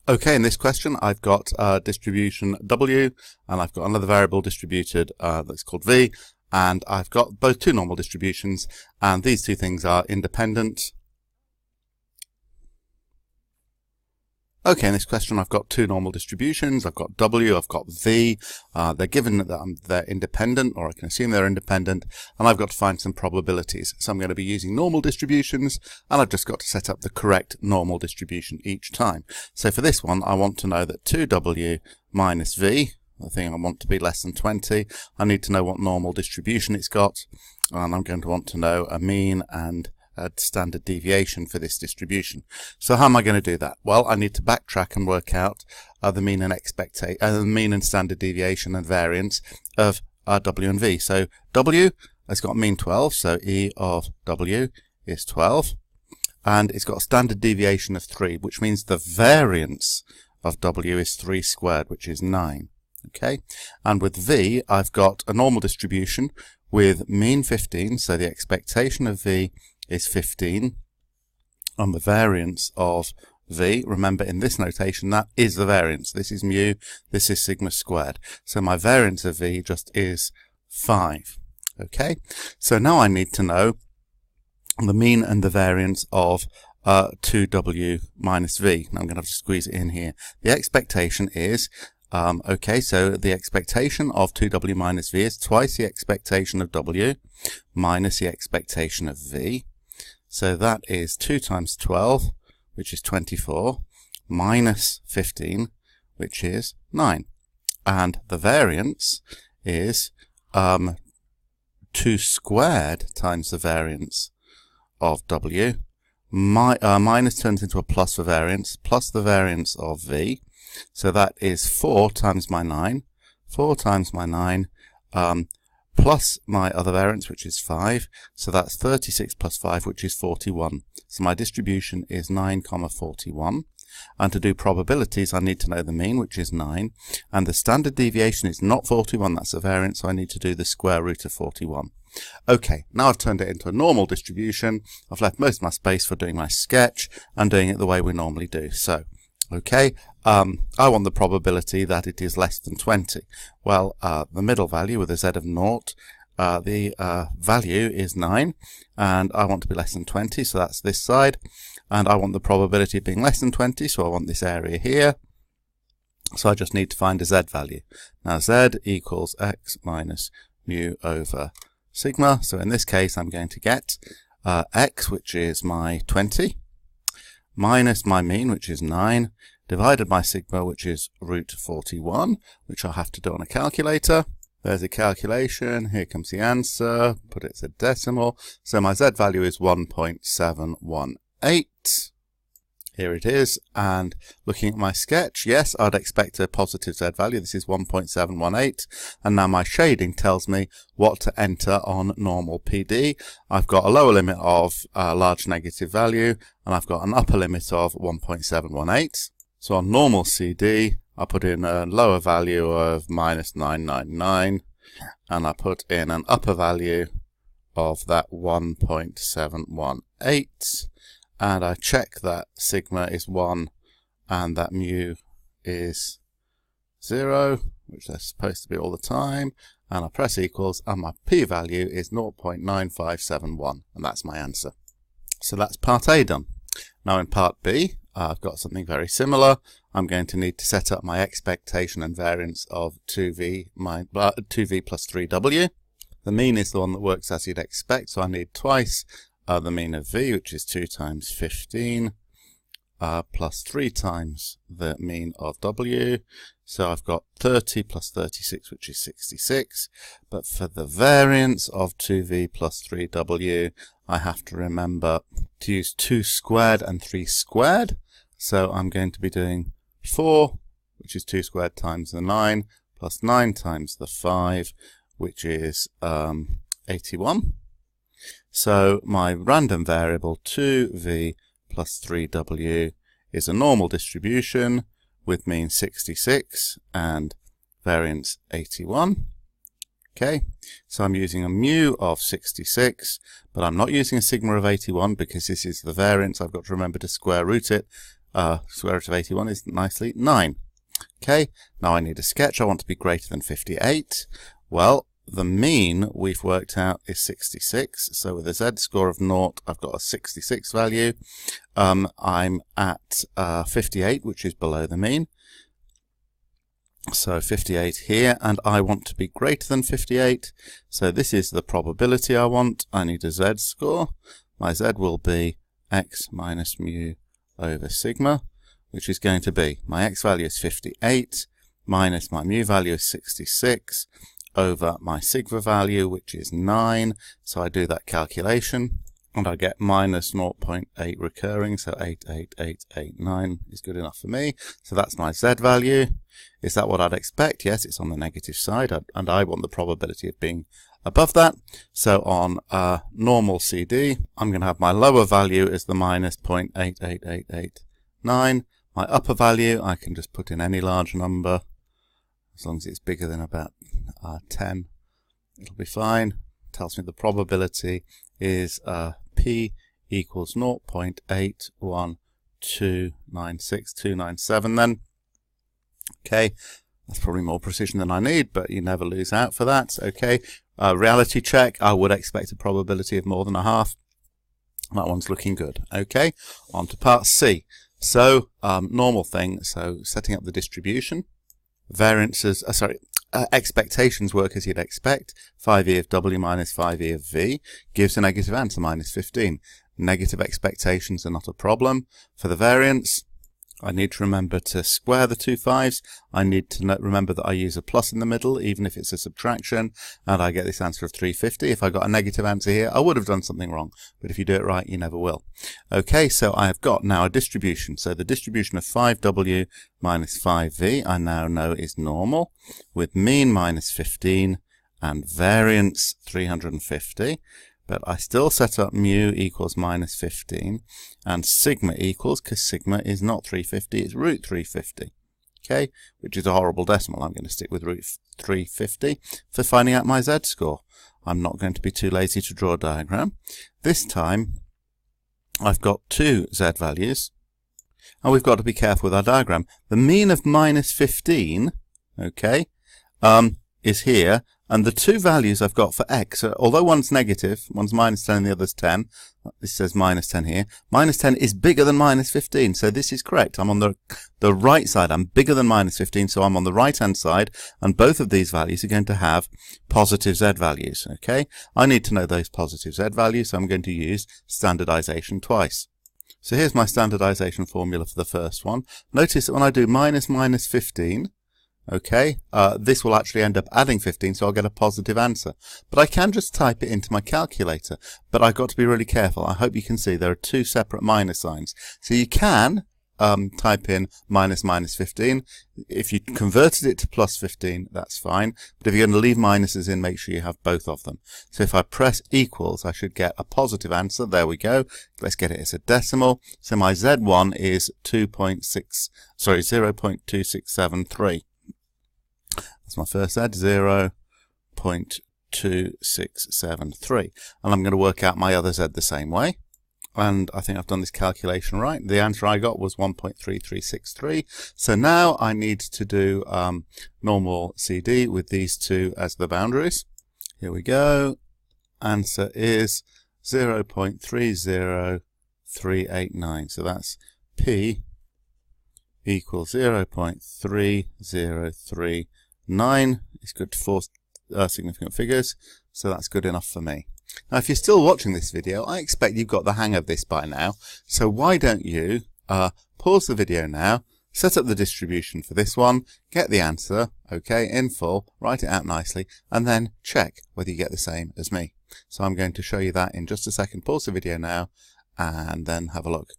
Okay, in this question, I've got distribution W, and I've got another variable distributed that's called V, and I've got both two normal distributions, and these two things are independent. Okay, in this question, I've got two normal distributions. I've got W, I've got V. They're given that they're independent, or I can assume they're independent, and I've got to find some probabilities. So I'm going to be using normal distributions, and I've just got to set up the correct normal distribution each time. So for this one, I want to know that 2W minus V, the thing I want to be less than 20, I need to know what normal distribution it's got, and I'm going to want to know a mean and a standard deviation for this distribution. So how am I going to do that? Well, I need to backtrack and work out the mean and standard deviation and variance of W and V. So W has got mean 12, so E of W is 12, and it's got a standard deviation of 3, which means the variance of W is 3 squared, which is 9. Okay, and with V, I've got a normal distribution with mean 15, so the expectation of V is 15, and the variance of V, remember in this notation, that is the variance. This is mu, this is sigma squared. So my variance of V just is 5. Okay, so now I need to know the mean and the variance of 2W minus V. Now I'm going to have to squeeze it in here. The expectation is okay, so the expectation of 2W minus V is twice the expectation of W minus the expectation of V. So that is 2 times 12, which is 24, minus 15, which is 9. And the variance is 2 squared times the variance of W. Minus turns into a plus for variance, plus the variance of V. So that is 4 times my 9, 4 times my 9, plus my other variance, which is 5. So that's 36 plus 5, which is 41. So my distribution is 9, 41. And to do probabilities, I need to know the mean, which is 9. And the standard deviation is not 41, that's the variance, so I need to do the square root of 41. Okay, now I've turned it into a normal distribution. I've left most of my space for doing my sketch and doing it the way we normally do. So, okay, I want the probability that it is less than 20. Well, the middle value with a z of 0, the value is 9, and I want to be less than 20, so that's this side. And I want the probability of being less than 20, so I want this area here. So I just need to find a z value. Now z equals x minus mu over sigma. So in this case, I'm going to get x, which is my 20, minus my mean, which is 9, divided by sigma, which is root 41, which I'll have to do on a calculator. There's a calculation. Here comes the answer. Put it as a decimal. So my z value is 1.718. Here it is. And looking at my sketch, yes, I'd expect a positive z value. This is 1.718. And now my shading tells me what to enter on normal PD. I've got a lower limit of large negative value, and I've got an upper limit of 1.718. So on normal CD, I put in a lower value of minus 999, and I put in an upper value of that 1.718, and I check that sigma is 1 and that mu is 0, which they're supposed to be all the time, and I press equals, and my p-value is 0.9571, and that's my answer. So that's part A done. Now in part B, I've got something very similar. I'm going to need to set up my expectation and variance of 2V plus 3W. The mean is the one that works as you'd expect, so I need twice the mean of V, which is 2 times 15, plus 3 times the mean of W. So I've got 30 plus 36, which is 66. But for the variance of 2V plus 3W, I have to remember to use 2 squared and 3 squared. So I'm going to be doing 4, which is 2 squared times the 9, plus 9 times the 5, which is 81. So my random variable 2V plus 3W is a normal distribution with mean 66 and variance 81. Okay, so I'm using a mu of 66, but I'm not using a sigma of 81 because this is the variance. I've got to remember to square root it, square root of 81 is nicely 9. Okay, now I need a sketch. I want to be greater than 58. Well, the mean we've worked out is 66. So with a z-score of 0, I've got a 66 value. I'm at 58, which is below the mean. So 58 here, and I want to be greater than 58. So this is the probability I want. I need a z-score. My z will be x minus mu over sigma, which is going to be, my x value is 58, minus my mu value is 66, over my sigma value, which is 9. So I do that calculation, and I get minus 0.8 recurring, so 88889 is good enough for me. So that's my z value. Is that what I'd expect? Yes, it's on the negative side, and I want the probability of being above that. So on normal CD, I'm going to have my lower value as the minus 0.88889. My upper value, I can just put in any large number, as long as it's bigger than about 10, it'll be fine. Tells me the probability is P equals 0.81296297 then. Okay, that's probably more precision than I need, but you never lose out for that. Okay, reality check, I would expect a probability of more than a half. That one's looking good. Okay, on to part C. So, normal thing, so setting up the distribution. Variances, expectations work as you'd expect. 5e of w minus 5e of v gives a negative answer, minus 15. Negative expectations are not a problem. For the variance, I need to remember to square the two 5s. I need to remember that I use a plus in the middle, even if it's a subtraction, and I get this answer of 350. If I got a negative answer here, I would have done something wrong, but if you do it right, you never will. Okay, so I have got now a distribution. So the distribution of 5w minus 5v, I now know is normal, with mean minus 15 and variance 350. But I still set up mu equals minus 15 and sigma equals, because sigma is not 350, it's root 350. Okay, which is a horrible decimal. I'm going to stick with root 350 for finding out my z-score. I'm not going to be too lazy to draw a diagram. This time, I've got two z values, and we've got to be careful with our diagram. The mean of minus 15, okay, is here, and the two values I've got for x, although one's negative, one's minus 10 and the other's 10, this says minus 10 here, minus 10 is bigger than minus 15, so this is correct. I'm on the right side, I'm bigger than minus 15, so I'm on the right-hand side, and both of these values are going to have positive z values, okay? I need to know those positive z values, so I'm going to use standardization twice. So here's my standardization formula for the first one. Notice that when I do minus 15, okay, this will actually end up adding 15, so I'll get a positive answer. But I can just type it into my calculator. But I've got to be really careful. I hope you can see there are two separate minus signs. So you can type in minus 15. If you converted it to plus 15, that's fine. But if you're going to leave minuses in, make sure you have both of them. So if I press equals, I should get a positive answer. There we go. Let's get it as a decimal. So my Z1 is 0.2673. That's my first Z, 0.2673. And I'm going to work out my other Z the same way. And I think I've done this calculation right. The answer I got was 1.3363. So now I need to do normal CD with these two as the boundaries. Here we go. Answer is 0.30389. So that's P equals 0.3039. It's good for significant figures, so that's good enough for me. Now, if you're still watching this video, I expect you've got the hang of this by now. So why don't you pause the video now, set up the distribution for this one, get the answer, okay, in full, write it out nicely, and then check whether you get the same as me. So I'm going to show you that in just a second. Pause the video now, and then have a look.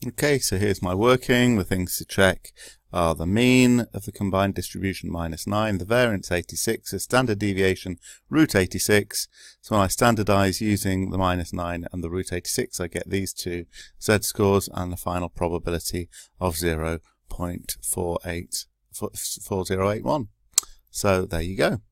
Okay, so here's my working. The things to check are the mean of the combined distribution minus 9, the variance 86, the standard deviation root 86. So when I standardize using the minus 9 and the root 86, I get these two z-scores and the final probability of 0.4081. So there you go.